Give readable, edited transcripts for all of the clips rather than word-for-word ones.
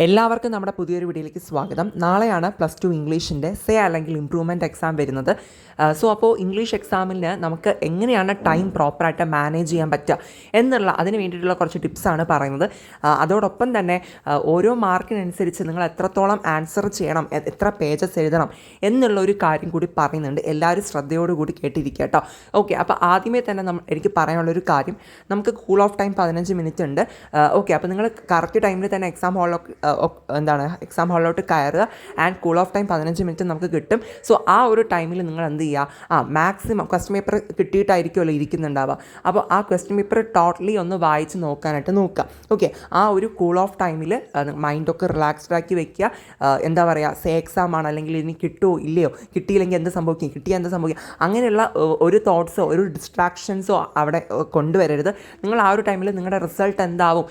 എല്ലാവർക്കും നമ്മുടെ പുതിയൊരു വീഡിയോയിലേക്ക് സ്വാഗതം. നാളെയാണ് +2 ഇംഗ്ലീഷിൻ്റെ സേ അല്ലെങ്കിൽ ഇംപ്രൂവ്മെൻറ്റ് എക്സാം വരുന്നത്. അപ്പോൾ ഇംഗ്ലീഷ് എക്സാമിന് നമുക്ക് എങ്ങനെയാണ് ടൈം പ്രോപ്പറായിട്ട് മാനേജ് ചെയ്യാൻ പറ്റുക എന്നുള്ള അതിന് വേണ്ടിയിട്ടുള്ള കുറച്ച് ടിപ്സാണ് പറയുന്നത്. അതോടൊപ്പം തന്നെ ഓരോ മാർക്കിനനുസരിച്ച് നിങ്ങൾ എത്രത്തോളം ആൻസർ ചെയ്യണം, എത്ര പേജസ് എഴുതണം എന്നുള്ള ഒരു കാര്യം കൂടി പറയുന്നുണ്ട്. എല്ലാവരും ശ്രദ്ധയോടുകൂടി കേട്ടിരിക്കുക കേട്ടോ. ഓക്കെ, അപ്പോൾ ആദ്യമേ തന്നെ എനിക്ക് പറയാനുള്ളൊരു കാര്യം, നമുക്ക് കൂൾ ഓഫ് ടൈം 15 മിനിറ്റ് ഉണ്ട്. ഓക്കെ, അപ്പോൾ നിങ്ങൾ കറക്റ്റ് ടൈമിൽ തന്നെ എക്സാം ഹാളിലോട്ട് കയറുക. And cool off time 15 minute നമുക്ക് കിട്ടും. സോ ആ ഒരു ടൈമിൽ നിങ്ങൾ എന്ത് ചെയ്യുക, മാക്സിമം ക്വസ്റ്റ്യൻ പേപ്പർ കിട്ടിയിട്ടായിരിക്കുമല്ലോ ഇരിക്കുന്നുണ്ടാവുക. അപ്പോൾ ആ ക്വസ്റ്റ്യൻ പേപ്പർ ടോട്ടലി ഒന്ന് വായിച്ച് നോക്കാനായിട്ട് നോക്കുക. ഓക്കെ, ആ ഒരു കൂൾ ഓഫ് ടൈമിൽ മൈൻഡൊക്കെ റിലാക്സ്ഡ് ആക്കി വെക്കുക. എന്താ പറയുക, സേ എക്സാം ആണ്, അല്ലെങ്കിൽ ഇനി കിട്ടുമോ ഇല്ലയോ, കിട്ടിയില്ലെങ്കിൽ എന്ത് സംഭവിക്കും, കിട്ടിയാൽ എന്ത് സംഭവിക്കും, അങ്ങനെയുള്ള ഒരു തോട്ട്സോ ഒരു ഡിസ്ട്രാക്ഷൻസോ അവിടെ കൊണ്ടുവരരുത്. നിങ്ങൾ ആ ഒരു ടൈമിൽ നിങ്ങളുടെ റിസൾട്ട് എന്താവും,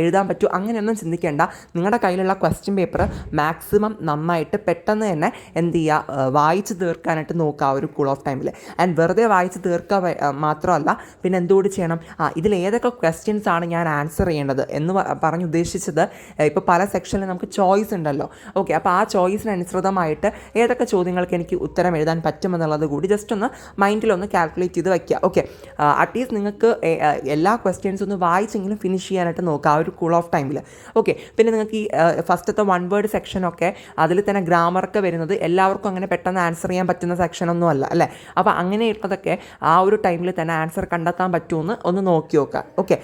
എഴുതാൻ പറ്റുമോ, അങ്ങനെയൊന്നും ചിന്തിക്കേണ്ട. നിങ്ങളുടെ കയ്യിലുള്ള ക്വസ്റ്റ്യൻ പേപ്പർ മാക്സിമം നന്നായിട്ട് പെട്ടെന്ന് തന്നെ എന്ത് ചെയ്യുക, വായിച്ച് തീർക്കാനായിട്ട് നോക്കുക ആ ഒരു കൂൾ ഓഫ് ടൈമിൽ. ആൻഡ് വെറുതെ വായിച്ച് തീർക്കുക മാത്രമല്ല, പിന്നെ എന്തുകൂടി ചെയ്യണം, ഇതിലേതൊക്കെ ക്വസ്റ്റ്യൻസ് ആണ് ഞാൻ ആൻസർ ചെയ്യേണ്ടത് എന്ന് പറഞ്ഞ് ഉദ്ദേശിച്ചത്, ഇപ്പോൾ പല സെക്ഷനിൽ നമുക്ക് ചോയ്സ് ഉണ്ടല്ലോ. ഓക്കെ, അപ്പോൾ ആ ചോയ്സിനനുസൃതമായിട്ട് ഏതൊക്കെ ചോദ്യങ്ങൾക്ക് എനിക്ക് ഉത്തരം എഴുതാൻ പറ്റുമെന്നുള്ളത് കൂടി ജസ്റ്റ് ഒന്ന് മൈൻഡിലൊന്ന് കാൽക്കുലേറ്റ് ചെയ്ത് വയ്ക്കുക. ഓക്കെ, അറ്റ്ലീസ്റ്റ് നിങ്ങൾക്ക് എല്ലാ ക്വസ്റ്റ്യൻസും ഒന്ന് വായിച്ചെങ്കിലും ഫിനിഷ് ചെയ്യാനായിട്ട് നോക്കുക ആ ഒരു കൂൾ ഓഫ് ടൈമിൽ. ഓക്കെ, പിന്നെ നിങ്ങൾക്ക് ഈ ഫസ്റ്റത്തെ 1 വേർഡ് സെക്ഷനൊക്കെ അതിൽ തന്നെ ഗ്രാമറൊക്കെ വരുന്നത് എല്ലാവർക്കും അങ്ങനെ പെട്ടെന്ന് ആൻസർ ചെയ്യാൻ പറ്റുന്ന സെക്ഷനൊന്നും അല്ല അല്ലേ. അപ്പോൾ അങ്ങനെയുള്ളതൊക്കെ ആ ഒരു ടൈമിൽ തന്നെ ആൻസർ കണ്ടെത്താൻ പറ്റുമെന്ന് ഒന്ന് നോക്കി നോക്കുക. ഓക്കെ,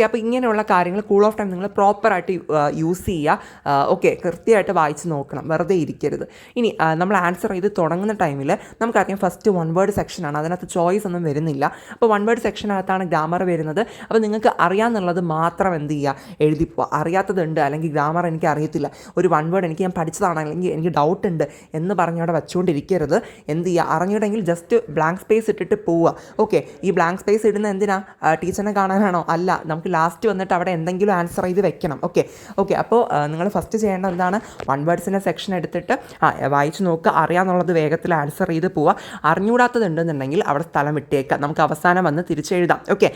അപ്പോൾ ഇങ്ങനെയുള്ള കാര്യങ്ങൾ കൂൾ ഓഫ് ടൈം നിങ്ങൾ പ്രോപ്പറായിട്ട് യൂസ് ചെയ്യുക. ഓക്കെ, കൃത്യമായിട്ട് വായിച്ച് നോക്കണം, വെറുതെ ഇരിക്കരുത്. ഇനി നമ്മൾ ആൻസർ ചെയ്ത് തുടങ്ങുന്ന ടൈമിൽ നമുക്കറിയാം ഫസ്റ്റ് 1 വേർഡ് സെക്ഷനാണ്, അതിനകത്ത് ചോയ്സ് ഒന്നും വരുന്നില്ല. അപ്പോൾ 1 വേർഡ് സെക്ഷനകത്താണ് ഗ്രാമർ വരുന്നത്. അപ്പോൾ നിങ്ങൾക്ക് അറിയാമെന്നുള്ളത് മാത്രം എന്ത് ചെയ്യുക, എഴുതിപ്പോൾ. അറിയാത്തതുണ്ട് അല്ലെങ്കിൽ ഗ്രാമർ എനിക്ക് അറിയത്തില്ല, ഒരു 1 വേർഡ് ഞാൻ പഠിച്ചതാണ് അല്ലെങ്കിൽ എനിക്ക് ഡൗട്ട് ഉണ്ട് എന്ന് പറഞ്ഞ് അവിടെ വെച്ചുകൊണ്ടിരിക്കരുത്. എന്ത് ചെയ്യുക, അറിഞ്ഞിട്ടെങ്കിൽ ജസ്റ്റ് ബ്ലാങ്ക് സ്പേസ് ഇട്ടിട്ട് പോവുക. ഓക്കെ, ഈ ബ്ലാങ്ക് സ്പേസ് ഇടുന്ന എന്തിനാ, ടീച്ചറിനെ കാണാനാണോ? അല്ല, നമുക്ക് ലാസ്റ്റ് വന്നിട്ട് അവിടെ എന്തെങ്കിലും ആൻസർ ചെയ്ത് വെക്കണം. ഓക്കെ, അപ്പോൾ നിങ്ങൾ ഫസ്റ്റ് ചെയ്യേണ്ടത് എന്താണ്, 1 വേർഡ്സിൻ്റെ സെക്ഷൻ എടുത്തിട്ട് വായിച്ച് നോക്കുക, അറിയാമെന്നുള്ളത് വേഗത്തിൽ ആൻസർ ചെയ്ത് പോവുക. അറിഞ്ഞുകൂടാത്തതുണ്ടെന്നുണ്ടെങ്കിൽ അവിടെ സ്ഥലം വിട്ടേക്കുക, നമുക്ക് അവസാനം വന്ന് തിരിച്ചെഴുതാം. ഓക്കെ,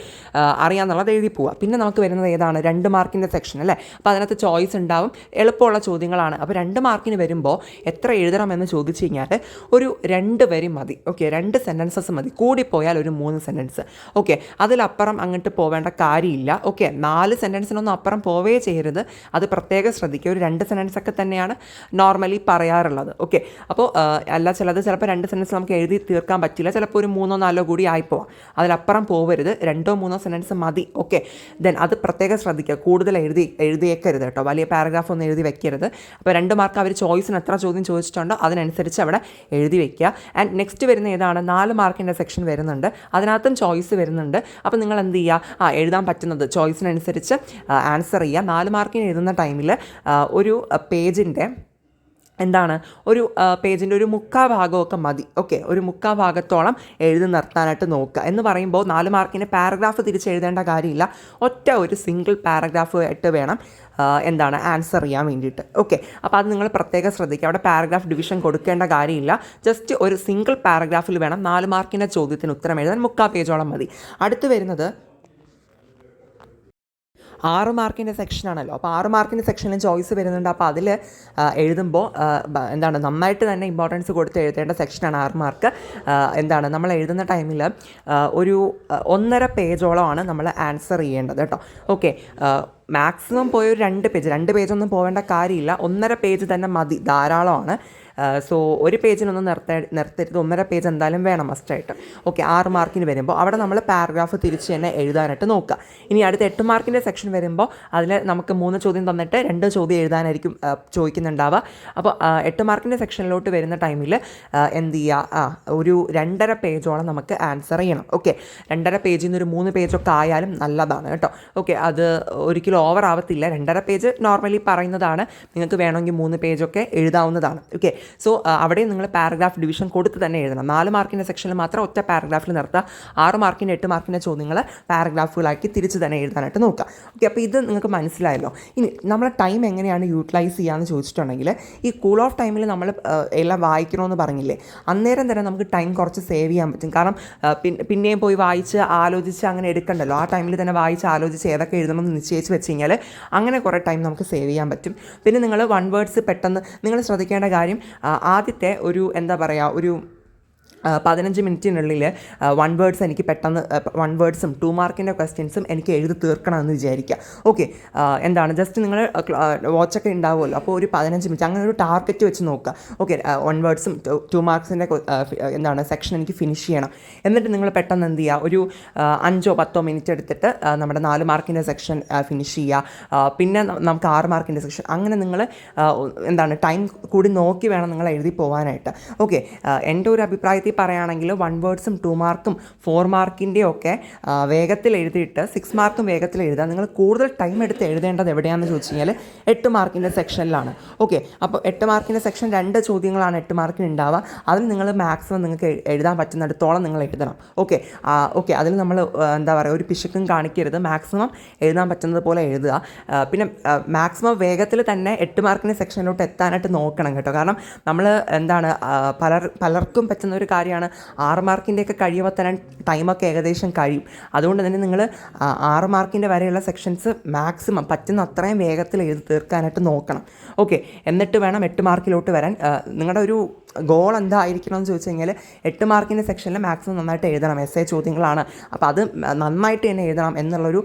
അറിയാമെന്നുള്ളത് എഴുതി പോവുക. പിന്നെ നമുക്ക് വരുന്നത് ഏതാണ്, 2 മാർക്കിൻ്റെ സെക്ഷൻ അല്ലേ. അപ്പോൾ അതിനകത്ത് ചോയ്സ് ഉണ്ടാവും, എളുപ്പമുള്ള ചോദ്യങ്ങളാണ്. അപ്പോൾ 2 മാർക്കിന് വരുമ്പോൾ എത്ര എഴുതണമെന്ന് ചോദിച്ചു കഴിഞ്ഞാൽ ഒരു 2 വരി മതി. ഓക്കെ, 2 സെൻറ്റൻസസ് മതി, കൂടിപ്പോയാൽ ഒരു 3 സെൻറ്റൻസ്. ഓക്കെ, അതിലപ്പുറം അങ്ങോട്ട് പോവേണ്ട കാര്യമില്ല. ഓക്കെ, 4 സെൻറ്റൻസിനൊന്നും അപ്പുറം പോവേ ചെയ്യരുത്, അത് പ്രത്യേകം ശ്രദ്ധിക്കുക. ഒരു 2 സെൻറ്റൻസൊക്കെ തന്നെയാണ് നോർമലി പറയാറുള്ളത്. ഓക്കെ, അപ്പോൾ ചിലപ്പോൾ 2 സെൻറ്റൻസ് നമുക്ക് എഴുതി തീർക്കാൻ പറ്റില്ല, ചിലപ്പോൾ ഒരു 3-4 കൂടി ആയിപ്പോവാം. അതിലപ്പുറം പോവരുത്, 2-3 സെൻറ്റൻസ് മതി. ഓക്കെ, ദെൻ അത് പ്രത്യേകം ശ്രദ്ധിക്കുക, കൂടുതൽ എഴുതിയേക്കരുത് കേട്ടോ, വലിയ പാരഗ്രാഫ് ഒന്നും എഴുതി വെക്കരുത്. അപ്പോൾ 2 മാർക്ക് അവർ ചോയ്സിന് എത്ര ചോദ്യം ചോദിച്ചിട്ടുണ്ടോ അതിനനുസരിച്ച് അവിടെ എഴുതി വെക്കുക. ആൻഡ് നെക്സ്റ്റ് വരുന്ന ഏതാണ്, 4 മാർക്കിൻ്റെ സെക്ഷൻ വരുന്നുണ്ട്, അതിനകത്തും ചോയ്സ് വരുന്നുണ്ട്. അപ്പോൾ നിങ്ങൾ എന്ത് ചെയ്യുക, എഴുതാൻ പറ്റുന്നത് ചോയ്സിനനുസരിച്ച് ആൻസർ ചെയ്യുക. 4 മാർക്കിന് എഴുതുന്ന ടൈമിൽ ഒരു പേജിൻ്റെ ഒരു പേജിൻ്റെ ഒരു 3/4 ഭാഗമൊക്കെ മതി. ഓക്കെ, ഒരു 3/4 ഭാഗത്തോളം എഴുതി നിർത്താനായിട്ട് നോക്കുക. എന്ന് പറയുമ്പോൾ 4 മാർക്കിന് പാരഗ്രാഫ് തിരിച്ചെഴുതേണ്ട കാര്യമില്ല, ഒറ്റ ഒരു സിംഗിൾ പാരഗ്രാഫ് ആയിട്ട് വേണം ആൻസർ ചെയ്യാൻ വേണ്ടിയിട്ട്. ഓക്കെ, അപ്പോൾ അത് നിങ്ങൾ പ്രത്യേകം ശ്രദ്ധിക്കുക, അവിടെ പാരഗ്രാഫ് ഡിവിഷൻ കൊടുക്കേണ്ട കാര്യമില്ല, ജസ്റ്റ് ഒരു സിംഗിൾ പാരഗ്രാഫിൽ വേണം 4 മാർക്കിൻ്റെ ചോദ്യത്തിന് ഉത്തരം എഴുതാൻ. 3/4 പേജോളം മതി. അടുത്ത് വരുന്നത് 6 മാർക്കിൻ്റെ സെക്ഷനാണല്ലോ. അപ്പോൾ 6 മാർക്കിൻ്റെ സെക്ഷനിലും ചോയ്സ് വരുന്നുണ്ട്. അപ്പോൾ അതിൽ എഴുതുമ്പോൾ നന്നായിട്ട് തന്നെ ഇമ്പോർട്ടൻസ് കൊടുത്ത് എഴുതേണ്ട സെക്ഷനാണ് 6 മാർക്ക്. നമ്മൾ എഴുതുന്ന ടൈമിൽ ഒരു 1.5 പേജോളമാണ് നമ്മൾ ആൻസർ ചെയ്യേണ്ടത് കേട്ടോ. ഓക്കെ, മാക്സിമം പോയ ഒരു 2 പേജൊന്നും പോവേണ്ട കാര്യമില്ല, 1.5 പേജ് തന്നെ മതി, ധാരാളമാണ്. സോ ഒരു പേജിനൊന്നും നിർത്തരുത്, 1.5 പേജ് എന്തായാലും വേണം മസ്റ്റായിട്ട്. ഓക്കെ, 6 മാർക്കിന് വരുമ്പോൾ അവിടെ നമ്മൾ പാരഗ്രാഫ് തിരിച്ച് തന്നെ എഴുതാനായിട്ട് നോക്കുക. ഇനി അടുത്ത 8 മാർക്കിൻ്റെ സെക്ഷൻ വരുമ്പോൾ അതിൽ നമുക്ക് 3 ചോദ്യം തന്നിട്ട് 2 ചോദ്യം എഴുതാനായിരിക്കും ചോദിക്കുന്നുണ്ടാവുക. അപ്പോൾ 8 മാർക്കിൻ്റെ സെക്ഷനിലോട്ട് വരുന്ന ടൈമിൽ എന്ത് ചെയ്യുക, ഒരു 2.5 പേജോളം നമുക്ക് ആൻസർ ചെയ്യണം. ഓക്കെ, 2.5 പേജിൽ നിന്ന് ഒരു 3 പേജൊക്കെ ആയാലും നല്ലതാണ് കേട്ടോ. ഓക്കെ, അത് ഒരിക്കലും ഓവർ ആവത്തില്ല. 2.5 പേജ് നോർമലി പറയുന്നതാണ്, നിങ്ങൾക്ക് വേണമെങ്കിൽ 3 പേജൊക്കെ എഴുതാവുന്നതാണ്. ഓക്കെ, സോ അവിടെ നിങ്ങൾ പാരഗ്രാഫ് ഡിവിഷൻ കൊടുത്ത് തന്നെ എഴുതണം. 4 മാർക്കിൻ്റെ സെക്ഷനിൽ മാത്രം ഒറ്റ പാരഗ്രാഫിൽ നിർത്തുക. 6 മാർക്കിൻ്റെ 8 മാർക്കിൻ്റെ ചോദ്യങ്ങൾ പാരഗ്രാഫുകളാക്കി തിരിച്ച് തന്നെ എഴുതാനായിട്ട് നോക്കുക. ഓക്കെ, അപ്പോൾ ഇത് നിങ്ങൾക്ക് മനസ്സിലായല്ലോ. ഇനി നമ്മളെ ടൈം എങ്ങനെയാണ് യൂട്ടിലൈസ് ചെയ്യാമെന്ന് ചോദിച്ചിട്ടുണ്ടെങ്കിൽ, ഈ കൂൾ ഓഫ് ടൈമിൽ നമ്മൾ എല്ലാം വായിക്കണമെന്ന് പറഞ്ഞില്ലേ, അന്നേരം തന്നെ നമുക്ക് ടൈം കുറച്ച് സേവ് ചെയ്യാൻ പറ്റും. കാരണം പിന്നെയും പോയി വായിച്ച് ആലോചിച്ച് അങ്ങനെ എടുക്കണ്ടല്ലോ. ആ ടൈമിൽ തന്നെ വായിച്ച് ആലോചിച്ച് ഏതൊക്കെ എഴുതണമെന്ന് നിശ്ചയിച്ച് വെച്ച് കഴിഞ്ഞാൽ അങ്ങനെ കുറേ ടൈം നമുക്ക് സേവ് ചെയ്യാൻ പറ്റും. പിന്നെ നിങ്ങൾ വൺ വേർഡ്സ് പെട്ടെന്ന് നിങ്ങൾ ശ്രദ്ധിക്കേണ്ട കാര്യം, ആദ്യത്തെ ഒരു എന്താ പറയുക, ഒരു 15 മിനിറ്റിനുള്ളിൽ 1 വേർഡ്സ് എനിക്ക് പെട്ടെന്ന് 1 വേർഡ്സും 2 മാർക്കിൻ്റെ ക്വസ്റ്റ്യൻസും എനിക്ക് എഴുതി തീർക്കണമെന്ന് വിചാരിക്കുക. ഓക്കെ, എന്താണ് ജസ്റ്റ് നിങ്ങൾ വാച്ചൊക്കെ ഉണ്ടാവുമല്ലോ, അപ്പോൾ ഒരു 15 മിനിറ്റ് അങ്ങനെ ഒരു ടാർഗറ്റ് വെച്ച് നോക്കുക. ഓക്കെ, 1 വേർഡ്സും 2 മാർക്സിൻ്റെ എന്താണ് സെക്ഷൻ എനിക്ക് ഫിനിഷ് ചെയ്യണം. എന്നിട്ട് നിങ്ങൾ പെട്ടെന്ന് എന്ത് ചെയ്യുക, ഒരു 5-10 മിനിറ്റ് എടുത്തിട്ട് നമ്മുടെ 4 മാർക്കിൻ്റെ സെക്ഷൻ ഫിനിഷ് ചെയ്യുക. പിന്നെ നമുക്ക് 6 മാർക്കിൻ്റെ സെക്ഷൻ, അങ്ങനെ നിങ്ങൾ എന്താണ് ടൈം കൂടി നോക്കി വേണം നിങ്ങൾ എഴുതി പോകാനായിട്ട്. ഓക്കെ, എൻ്റെ ഒരു അഭിപ്രായത്തിൽ പറയുകയാണെങ്കിൽ 1 വേർഡ്സും 2 മാർക്കും 4 മാർക്കിൻ്റെയും ഒക്കെ വേഗത്തിൽ എഴുതിയിട്ട് 6 മാർക്കും വേഗത്തിൽ എഴുതുക. നിങ്ങൾ കൂടുതൽ ടൈം എടുത്ത് എഴുതേണ്ടത് എവിടെയാണെന്ന് ചോദിച്ചു കഴിഞ്ഞാൽ 8 മാർക്കിൻ്റെ സെക്ഷനിലാണ്. ഓക്കെ, അപ്പോൾ 8 മാർക്കിൻ്റെ സെക്ഷൻ 2 ചോദ്യങ്ങളാണ് 8 മാർക്കിന് ഉണ്ടാവുക. അതിൽ നിങ്ങൾ മാക്സിമം നിങ്ങൾക്ക് എഴുതാൻ പറ്റുന്നിടത്തോളം നിങ്ങൾ എഴുതണം. ഓക്കെ, അതിൽ നമ്മൾ എന്താ പറയുക, ഒരു പിശുക്കും കാണിക്കരുത്. മാക്സിമം എഴുതാൻ പറ്റുന്നത് പോലെ എഴുതുക. പിന്നെ മാക്സിമം വേഗത്തിൽ തന്നെ 8 മാർക്കിൻ്റെ സെക്ഷനിലോട്ട് എത്താനായിട്ട് നോക്കണം കേട്ടോ. കാരണം നമ്മൾ എന്താണ് പലർക്കും പറ്റുന്ന ഒരു കാര്യമാണ് 6 മാർക്കിൻ്റെയൊക്കെ കഴിയുമ്പോൾ തന്നെ ടൈമൊക്കെ ഏകദേശം കഴിയും. അതുകൊണ്ട് തന്നെ നിങ്ങൾ 6 മാർക്കിൻ്റെ വരെയുള്ള സെക്ഷൻസ് മാക്സിമം പറ്റുന്ന അത്രയും വേഗത്തിൽ എഴുതി തീർക്കാനായിട്ട് നോക്കണം. ഓക്കെ, എന്നിട്ട് വേണം 8 മാർക്കിലോട്ട് വരാൻ. നിങ്ങളുടെ ഒരു ഗോൾ എന്തായിരിക്കണം എന്ന് ചോദിച്ചു കഴിഞ്ഞാൽ 8 മാർക്കിൻ്റെ സെക്ഷനിൽ മാക്സിമം നന്നായിട്ട് എഴുതണം. എസ്സേ ചോദ്യങ്ങളാണ്, അപ്പോൾ അത് നന്നായിട്ട് തന്നെ എഴുതണം എന്നുള്ളൊരു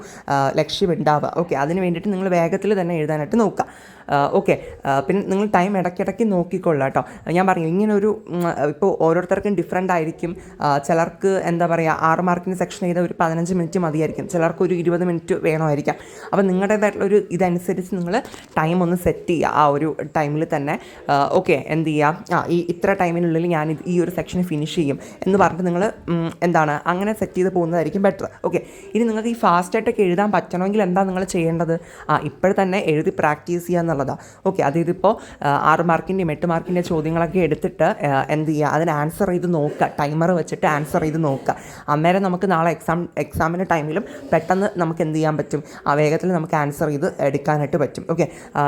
ലക്ഷ്യം ഉണ്ടാവുക. ഓക്കെ, അതിന് വേണ്ടിയിട്ട് നിങ്ങൾ വേഗത്തിൽ തന്നെ എഴുതാനായിട്ട് നോക്കുക. ഓക്കെ, പിന്നെ നിങ്ങൾ ടൈം ഇടയ്ക്കിടയ്ക്ക് നോക്കിക്കൊള്ളുക കേട്ടോ. ഞാൻ പറഞ്ഞു ഇങ്ങനൊരു ഇപ്പോൾ ഓരോരുത്തർക്കും ഡിഫറെൻ്റ് ആയിരിക്കും. ചിലർക്ക് എന്താ പറയുക 6 മാർക്കിൻ്റെ സെക്ഷൻ ചെയ്ത ഒരു 15 മിനിറ്റ് മതിയായിരിക്കും, ചിലർക്ക് ഒരു 20 മിനിറ്റ് വേണമായിരിക്കാം. അപ്പോൾ നിങ്ങളുടേതായിട്ടുള്ളൊരു ഇതനുസരിച്ച് നിങ്ങൾ ടൈം ഒന്ന് സെറ്റ് ചെയ്യുക. ആ ഒരു ടൈമിൽ തന്നെ ഓക്കെ എന്ത് ചെയ്യുക, ഈ ഇത്ര ടൈമിനുള്ളിൽ ഞാൻ ഈ ഒരു സെക്ഷൻ ഫിനിഷ് ചെയ്യും എന്ന് പറഞ്ഞിട്ട് നിങ്ങൾ എന്താണ് അങ്ങനെ സെറ്റ് ചെയ്ത് പോകുന്നതായിരിക്കും ബെറ്റർ. ഓക്കെ, ഇനി നിങ്ങൾക്ക് ഈ ഫാസ്റ്റായിട്ടൊക്കെ എഴുതാൻ പറ്റണമെങ്കിൽ എന്താ നിങ്ങൾ ചെയ്യേണ്ടത്, ഇപ്പോൾ തന്നെ എഴുതി പ്രാക്ടീസ് ചെയ്യുക എന്നുള്ളതാണ്. ഓക്കെ, അതിപ്പോൾ 6 മാർക്കിൻ്റെയും 8 മാർക്കിൻ്റെ ചോദ്യങ്ങളൊക്കെ എടുത്തിട്ട് എന്ത് ചെയ്യുക, അതിന് ആൻസർ ചെയ്ത് നോക്കുക. ടൈമർ വെച്ചിട്ട് ആൻസർ ചെയ്ത് നോക്കുക. അന്നേരം നമുക്ക് നാളെ എക്സാമിൻ്റെ ടൈമിലും പെട്ടെന്ന് നമുക്ക് എന്ത് ചെയ്യാൻ പറ്റും, ആ വേഗത്തിൽ നമുക്ക് ആൻസർ ചെയ്ത് എടുക്കാനായിട്ട് പറ്റും. ഓക്കെ,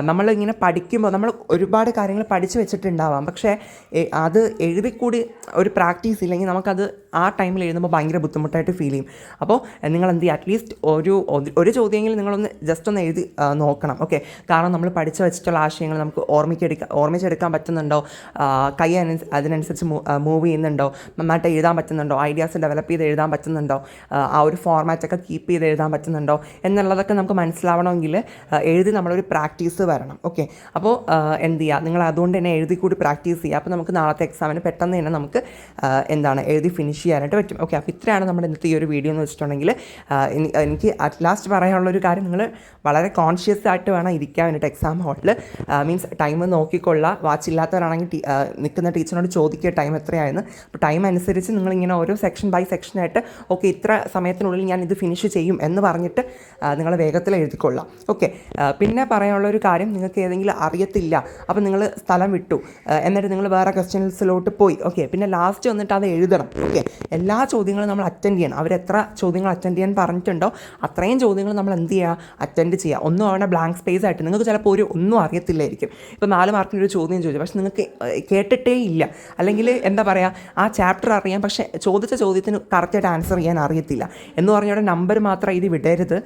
നമ്മളിങ്ങനെ പഠിക്കുമ്പോൾ നമ്മൾ ഒരുപാട് കാര്യങ്ങൾ പഠിച്ച് വെച്ചിട്ടുണ്ടാവാം, പക്ഷേ അത് എഴുതിക്കൂടി ഒരു പ്രാക്ടീസ് ഇല്ലെങ്കിൽ നമുക്കത് ആ ടൈമിൽ എഴുതുമ്പോൾ ഭയങ്കര ബുദ്ധിമുട്ടായിട്ട് ഫീൽ ചെയ്യും. അപ്പോൾ നിങ്ങൾ എന്ത് ചെയ്യുക, അറ്റ്ലീസ്റ്റ് ഒരു ചോദ്യമെങ്കിലും നിങ്ങളൊന്ന് ജസ്റ്റ് ഒന്ന് എഴുതി നോക്കണം. ഓക്കെ, കാരണം നമ്മൾ പഠിച്ച് വെച്ചിട്ടുള്ള ആശയങ്ങൾ നമുക്ക് ഓർമ്മിച്ചെടുക്കാൻ പറ്റുന്നുണ്ടോ, കൈ അതിനനുസരിച്ച് മൂവ് ചെയ്യുന്നുണ്ടോ, നന്നായിട്ട് എഴുതാൻ പറ്റുന്നുണ്ടോ, ഐഡിയാസ് ഡെവലപ്പ് ചെയ്ത് എഴുതാൻ പറ്റുന്നുണ്ടോ, ആ ഒരു ഫോർമാറ്റൊക്കെ കീപ്പ് ചെയ്ത് എഴുതാൻ പറ്റുന്നുണ്ടോ എന്നുള്ളതൊക്കെ നമുക്ക് മനസ്സിലാവണമെങ്കിൽ എഴുതി നമ്മളൊരു പ്രാക്ടീസ് വരണം. ഓക്കെ, അപ്പോൾ എന്ത് ചെയ്യുക, നിങ്ങൾ അതുകൊണ്ട് തന്നെ എഴുതി കൂടി പ്രാക്ടീസ് ചെയ്യുക. അപ്പോൾ നമുക്ക് നാളത്തെ എക്സാമിന് പെട്ടെന്ന് തന്നെ നമുക്ക് എന്താണ് എഴുതി ഫിനിഷ് ചെയ്യാനായിട്ട് പറ്റും. ഓക്കെ, അപ്പോൾ ഇത്രയാണ് നമ്മുടെ ഇന്നത്തെ ഈ ഒരു വീഡിയോ എന്ന് വെച്ചിട്ടുണ്ടെങ്കിൽ, എനിക്ക് അറ്റ് ലാസ്റ്റ് പറയാനുള്ളൊരു കാര്യം, നിങ്ങൾ വളരെ കോൺഷ്യസ് ആയിട്ട് വേണം ഇരിക്കാൻ വേണ്ടിയിട്ട് എക്സാം ഹോളിൽ. Means time നോക്കിക്കൊള്ളുക. വാച്ചില്ലാത്തവരാണെങ്കിൽ നിൽക്കുന്ന ടീച്ചറിനോട് ചോദിക്കുക ടൈം എത്രയായെന്ന്. അപ്പോൾ ടൈം അനുസരിച്ച് നിങ്ങളിങ്ങനെ ഓരോ സെക്ഷൻ ബൈ സെക്ഷനായിട്ട് ഓക്കെ ഇത്ര സമയത്തിനുള്ളിൽ ഞാൻ ഇത് ഫിനിഷ് ചെയ്യും എന്ന് പറഞ്ഞിട്ട് നിങ്ങൾ വേഗത്തിൽ എഴുതിക്കൊള്ളാം. ഓക്കെ, പിന്നെ പറയാനുള്ളൊരു കാര്യം, നിങ്ങൾക്ക് ഏതെങ്കിലും അറിയത്തില്ല, അപ്പോൾ നിങ്ങൾ സ്ഥലം വിട്ടു, എന്നിട്ട് നിങ്ങൾ വേറെ ക്വസ്റ്റ്യൻസിലോട്ട് പോയി. ഓക്കെ, പിന്നെ ലാസ്റ്റ് വന്നിട്ട് അത് എഴുതണം. ഓക്കെ, എല്ലാ ചോദ്യങ്ങളും നമ്മൾ അറ്റൻഡ് ചെയ്യണം. അവരെത്ര ചോദ്യങ്ങൾ അറ്റൻഡ് ചെയ്യാൻ പറഞ്ഞിട്ടുണ്ടോ അത്രയും ചോദ്യങ്ങൾ നമ്മൾ എന്ത് ചെയ്യുക, അറ്റൻഡ് ചെയ്യുക. ഒന്നും അവിടെ ബ്ലാങ്ക് സ്പേസ് ആയിട്ട് നിങ്ങൾക്ക് ചിലപ്പോൾ ഒന്നും അറിയത്തില്ലായിരിക്കും. ഇപ്പോൾ 4 മാർക്കിൻ്റെ ഒരു ചോദ്യം ചോദിച്ചു, പക്ഷെ നിങ്ങൾക്ക് കേട്ടിട്ടേ ഇല്ല, അല്ലെങ്കിൽ എന്താ പറയുക, ആ ചാപ്റ്റർ അറിയാം, പക്ഷേ ചോദിച്ച ചോദ്യത്തിന് കറക്റ്റായിട്ട് ആൻസർ ചെയ്യാൻ അറിയത്തില്ല എന്ന് പറഞ്ഞവിടെ നമ്പർ മാത്രം ഇത് വിടരുത്.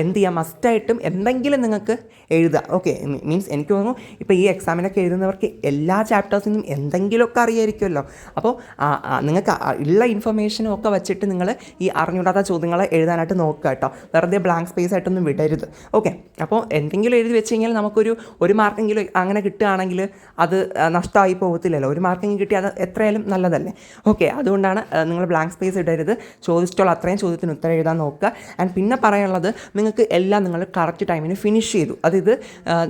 എന്ത് ചെയ്യുക, മസ്റ്റായിട്ടും എന്തെങ്കിലും നിങ്ങൾക്ക് എഴുതുക. ഓക്കെ, മീൻസ് എനിക്ക് തോന്നുന്നു ഇപ്പോൾ ഈ എക്സാമിനൊക്കെ എഴുതുന്നവർക്ക് എല്ലാ ചാപ്റ്റേഴ്സിനും എന്തെങ്കിലുമൊക്കെ അറിയായിരിക്കുമല്ലോ. അപ്പോൾ നിങ്ങൾക്ക് ഉള്ള ഇൻഫർമേഷനും ഒക്കെ വെച്ചിട്ട് നിങ്ങൾ ഈ അറിഞ്ഞൂടാത്ത ചോദ്യങ്ങൾ എഴുതാനായിട്ട് നോക്കുക കേട്ടോ. വെറുതെ ബ്ലാങ്ക് സ്പേസ് ആയിട്ടൊന്നും വിടരുത്. ഓക്കെ, അപ്പോൾ എന്തെങ്കിലും എഴുതി വെച്ച് കഴിഞ്ഞാൽ നമുക്കൊരു 1 മാർക്കെങ്കിലും അങ്ങനെ കിട്ടുകയാണെങ്കിൽ അത് നഷ്ടമായി പോകത്തില്ലല്ലോ. 1 മാർക്കെങ്കിലും കിട്ടി അത് എത്രയായാലും നല്ലതല്ലേ. ഓക്കെ, അതുകൊണ്ടാണ് നിങ്ങൾ ബ്ലാങ്ക് സ്പേസ് ഇടരുത്. ചോദിച്ചിട്ടുള്ള അത്രയും ചോദ്യത്തിന് ഉത്തരം എഴുതാൻ നോക്കുക. ആൻഡ് പിന്നെ പറയാനുള്ളത്, നിങ്ങൾക്ക് എല്ലാം നിങ്ങൾ കറക്റ്റ് ടൈമിന് ഫിനിഷ് ചെയ്തു. അതായത്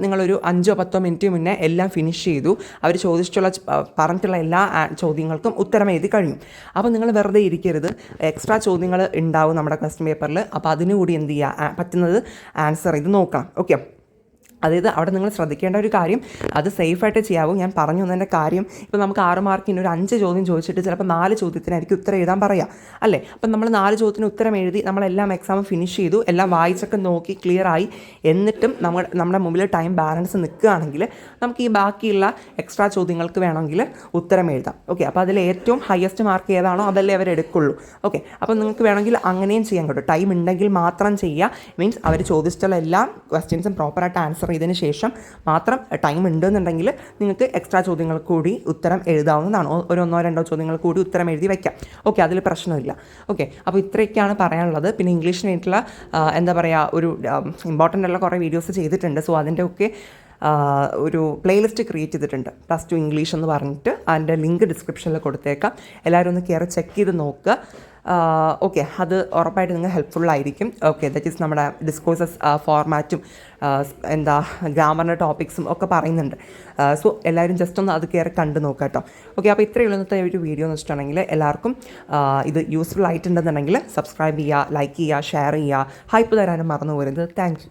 നിങ്ങളൊരു 5-10 മിനിറ്റ് മുന്നേ എല്ലാം ഫിനിഷ് ചെയ്തു. അവർ പറഞ്ഞിട്ടുള്ള എല്ലാ ചോദ്യങ്ങൾക്കും ഉത്തരം എഴുതി കഴിയും. അപ്പോൾ നിങ്ങൾ വെറുതെ ഇരിക്കരുത്. എക്സ്ട്രാ ചോദ്യങ്ങൾ ഉണ്ടാവും നമ്മുടെ ക്വസ്റ്റ്യൻ പേപ്പറിൽ. അപ്പോൾ അതിനുകൂടി എന്ത് ചെയ്യുക, പറ്റുന്നത് ആൻസർ ചെയ്ത് നോക്കണം. ഓക്കെ, അതായത് അവിടെ നിങ്ങൾ ശ്രദ്ധിക്കേണ്ട ഒരു കാര്യം, അത് സേഫായിട്ട് ചെയ്യാവൂ. ഞാൻ പറഞ്ഞു തന്നതിൻ്റെ കാര്യം, ഇപ്പോൾ നമുക്ക് 6 മാർക്കിന് ഒരു 5 ചോദ്യം ചോദിച്ചിട്ട് ചിലപ്പോൾ 4 ചോദ്യത്തിനായിരിക്കും ഉത്തരം എഴുതാൻ പറയാം അല്ലേ. അപ്പം നമ്മൾ 4 ചോദ്യത്തിന് ഉത്തരം എഴുതി നമ്മളെല്ലാം എക്സാം ഫിനിഷ് ചെയ്തു, എല്ലാം വായിച്ചൊക്കെ നോക്കി ക്ലിയറായി, എന്നിട്ടും നമ്മുടെ മുമ്പിൽ ടൈം ബാലൻസ് നിൽക്കുകയാണെങ്കിൽ നമുക്ക് ഈ ബാക്കിയുള്ള എക്സ്ട്രാ ചോദ്യങ്ങൾക്ക് വേണമെങ്കിൽ ഉത്തരം എഴുതാം. ഓക്കെ, അപ്പോൾ അതിൽ ഏറ്റവും ഹയസ്റ്റ് മാർക്ക് ഏതാണോ അതല്ലേ അവർ എടുക്കുള്ളൂ. ഓക്കെ, അപ്പോൾ നിങ്ങൾക്ക് വേണമെങ്കിൽ അങ്ങനെയും ചെയ്യാൻ കേട്ടോ. ടൈം ഉണ്ടെങ്കിൽ മാത്രം ചെയ്യുക. മീൻസ് അവർ ചോദിച്ചിട്ടുള്ള എല്ലാ ക്വസ്റ്റ്യൻസും പ്രോപ്പറായിട്ട് ആൻസർ ചെയ്തതിന് ശേഷം മാത്രം ടൈം ഉണ്ടെന്നുണ്ടെങ്കിൽ നിങ്ങൾക്ക് എക്സ്ട്രാ ചോദ്യങ്ങൾ കൂടി ഉത്തരം എഴുതാവുന്നതാണ്. ഒരു 1-2 ചോദ്യങ്ങൾ കൂടി ഉത്തരം എഴുതി വയ്ക്കാം. ഓക്കെ, അതിൽ പ്രശ്നമില്ല. ഓക്കെ, അപ്പോൾ ഇത്രയൊക്കെയാണ് പറയാനുള്ളത്. പിന്നെ ഇംഗ്ലീഷിനായിട്ടുള്ള എന്താ പറയുക, ഒരു ഇമ്പോർട്ടൻ്റ് ഉള്ള കുറേ വീഡിയോസ് ചെയ്തിട്ടുണ്ട്. സോ അതിൻ്റെ ഒക്കെ ഒരു പ്ലേലിസ്റ്റ് ക്രിയേറ്റ് ചെയ്തിട്ടുണ്ട്, +2 ഇംഗ്ലീഷ് എന്ന് പറഞ്ഞിട്ട്. അതിൻ്റെ ലിങ്ക് ഡിസ്ക്രിപ്ഷനിൽ കൊടുത്തേക്കാം. എല്ലാവരും ഒന്ന് കയറി ചെക്ക് ചെയ്ത് നോക്കുക. ഓക്കെ, അത് ഉറപ്പായിട്ട് നിങ്ങൾക്ക് ഹെൽപ്ഫുള്ളായിരിക്കും. ഓക്കെ, ദാറ്റ് ഈസ് നമ്മുടെ ഡിസ്കോഴ്സസ് ഫോർമാറ്റും എന്താ ഗ്രാമറിൻ്റെ ടോപ്പിക്സും ഒക്കെ പറയുന്നുണ്ട്. സോ എല്ലാവരും ജസ്റ്റ് ഒന്ന് അത് കയറി കണ്ടു നോക്കുക കേട്ടോ. ഓക്കെ, അപ്പോൾ ഇത്രയുള്ള ഇന്നത്തെ ഒരു വീഡിയോ എന്ന് വെച്ചിട്ടുണ്ടെങ്കിൽ എല്ലാവർക്കും ഇത് യൂസ്ഫുൾ ആയിട്ടുണ്ടെന്നുണ്ടെങ്കിൽ സബ്സ്ക്രൈബ് ചെയ്യുക, ലൈക്ക് ചെയ്യുക, ഷെയർ ചെയ്യുക, ഹൈപ്പ് തരാനും മറന്നു പോരുന്നത്. Thank you.